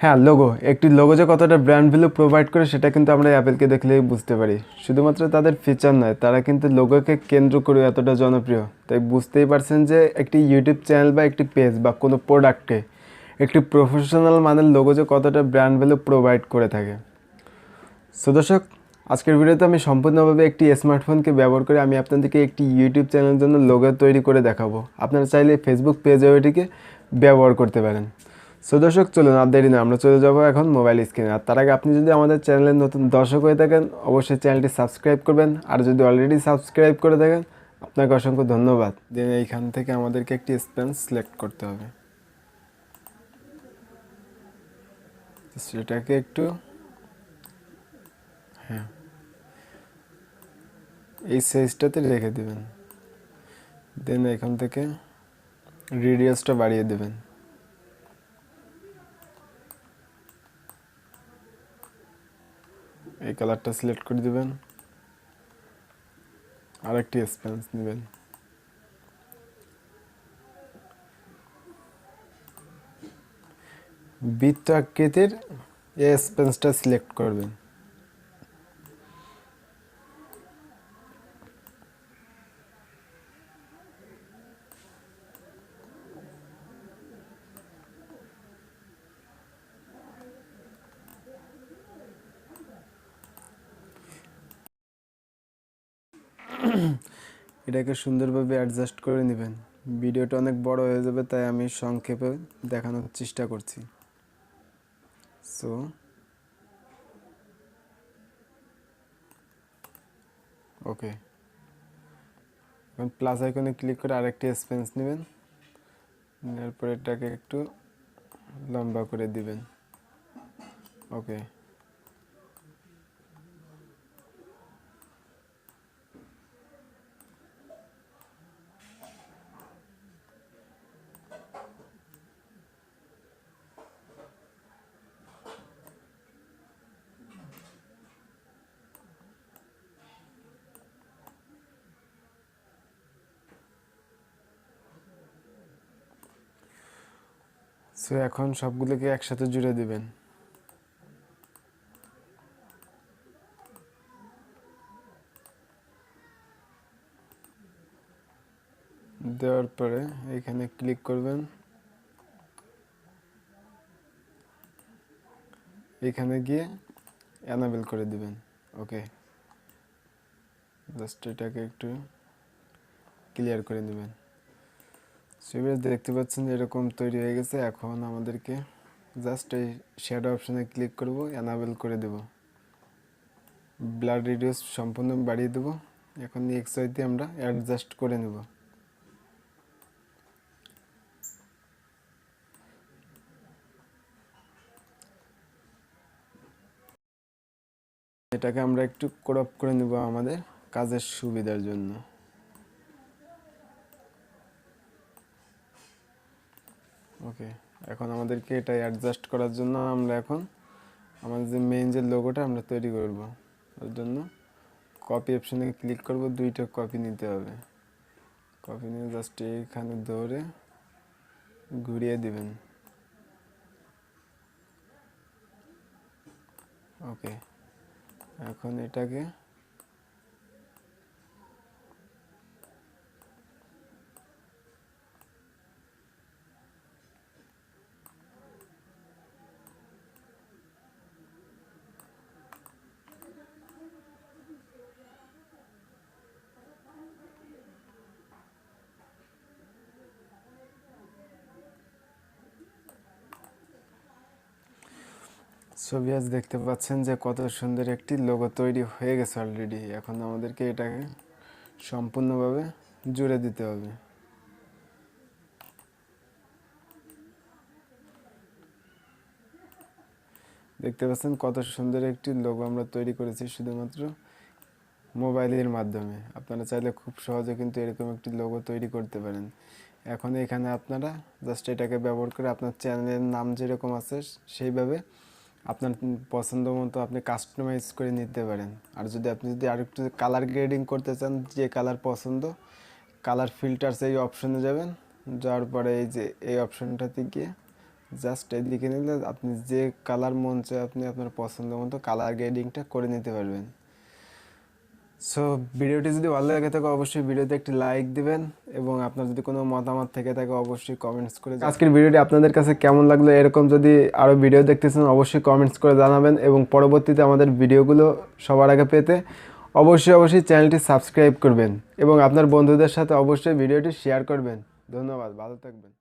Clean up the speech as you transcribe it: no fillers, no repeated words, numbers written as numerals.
হ্যাঁ, একটি লোগো যে কতটা ব্র্যান্ড ভ্যালু প্রোভাইড করে সেটা কিন্তু আমরা অ্যাপেলকে দেখলেই বুঝতে পারি। শুধুমাত্র তাদের ফিচার নয়, তারা কিন্তু লোগোকে কেন্দ্র করে এতটা জনপ্রিয়। তাই বুঝতেই পারছেন যে একটি ইউটিউব চ্যানেল বা একটি পেজ বা কোনো প্রোডাক্টে একটি প্রফেশনাল মানের লোগো যে কতটা ব্র্যান্ড ভ্যালু প্রোভাইড করে থাকে। সো দর্শক, আজকের ভিডিওতে আমি সম্পূর্ণভাবে একটি স্মার্টফোনকে ব্যবহার করে আমি আপনাদেরকে একটি ইউটিউব চ্যানেলের জন্য লোগো তৈরি করে দেখাবো। আপনারা চাইলে ফেসবুক পেজেও এটিকে ব্যবহার করতে পারেন। সো দর্শক, চলুন আর দেরি না, আমরা চলে যাবো এখন মোবাইল স্ক্রিনে। আর তার আগে আপনি যদি আমাদের চ্যানেলের নতুন দর্শক হয়ে থাকেন, অবশ্যই চ্যানেলটি সাবস্ক্রাইব করবেন। আর যদি অলরেডি সাবস্ক্রাইব করে থাকেন, আপনাকে অসংখ্য ধন্যবাদ। দেন এইখান থেকে আমাদেরকে একটি স্পেন সিলেক্ট করতে হবে। সেটাকে একটু এই সাইজটাতে রেখে দেবেন। দেন এখান থেকে রেডিয়াসটা বাড়িয়ে দেবেন। এই কালারটা সিলেক্ট করে দেবেন। আরেকটি স্পেন্স নেবেন। বৃত্ত আকৃতির এই স্পেন্সটা সিলেক্ট করবেন। এটাকে সুন্দরভাবে অ্যাডজাস্ট করে নেবেন। ভিডিওটা অনেক বড় হয়ে যাবে, তাই আমি সংক্ষেপে দেখানোর চেষ্টা করছি। সো ওকে, এখন প্লাস আইকনে ক্লিক করে আরেকটি স্পেন্স নেবেন। নেওয়ার পরে এটাকে একটু লম্বা করে দিবেন। ওকে, সো এখন সবগুলোকে একসাথে জুড়ে দিবেন। দেওয়ার পরে এখানে ক্লিক করবেন। এখানে গিয়ে অ্যানাবেল করে দিবেন। ওকে, জাস্ট এটাকে একটু ক্লিয়ার করে নেবেন। সেভাবে দেখতে পাচ্ছেন এরকম তৈরি হয়ে গেছে। এখন আমাদেরকে জাস্ট এই শ্যাডো অপশানে ক্লিক করব, অ্যানাবেল করে দেব। ব্লাড রেডিয়াস সম্পূর্ণ বাড়িয়ে দেব। এখন এক্স ওয়াই দিয়ে আমরা অ্যাডজাস্ট করে নেব। এটাকে আমরা একটু ক্রপ করে নেব আমাদের কাজের সুবিধার জন্য। ওকে, এখন আমাদেরকে এটা অ্যাডজাস্ট করার জন্য আমরা এখন আমাদের যে মেইন যে লোগোটা আমরা তৈরি করব, ওর জন্য কপি অপশানে ক্লিক করব। দুইটা কপি নিতে হবে। কপি নিয়ে জাস্ট এইখানে ধরে ঘুরিয়ে দিবেন। ওকে, এখন এটাকে ছবি আজ দেখতে পাচ্ছেন যে কত সুন্দর একটি লোগো তৈরি হয়ে গেছে অলরেডি। এখন আমাদেরকে এটাকে সম্পূর্ণভাবে জুড়ে দিতে হবে। দেখতে পাচ্ছেন কত সুন্দর একটি লোগো আমরা তৈরি করেছি শুধুমাত্র মোবাইলের মাধ্যমে। আপনারা চাইলে খুব সহজে কিন্তু এরকম একটি লোগো তৈরি করতে পারেন। এখন এখানে আপনারা জাস্ট এটাকে ব্যবহার করে আপনার চ্যানেলের নাম যেরকম আছে সেইভাবে আপনার পছন্দ মতো আপনি কাস্টমাইজ করে নিতে পারেন। আর যদি আরেকটু কালার গ্রেডিং করতে চান, যে কালার পছন্দ, কালার ফিল্টারস এই অপশনে যাবেন। যাওয়ার পরে এই যে এই অপশনটাতে গিয়ে জাস্ট এই লিখে নিলে আপনি যে কালার মন চায় আপনি আপনার পছন্দ মতো কালার গ্রেডিংটা করে নিতে পারবেন। সো ভিডিওটি যদি ভালো লাগে থাকে অবশ্যই ভিডিওতে একটি লাইক দিবেন এবং আপনার যদি কোনো মতামত থেকে থাকে অবশ্যই কমেন্টস করে আজকের ভিডিওটি আপনাদের কাছে কেমন লাগলো, এরকম যদি আরও ভিডিও দেখতেছেন অবশ্যই কমেন্টস করে জানাবেন এবং পরবর্তীতে আমাদের ভিডিওগুলো সবার আগে পেতে অবশ্যই চ্যানেলটি সাবস্ক্রাইব করবেন এবং আপনার বন্ধুদের সাথে অবশ্যই ভিডিওটি শেয়ার করবেন। ধন্যবাদ, ভালো থাকবেন।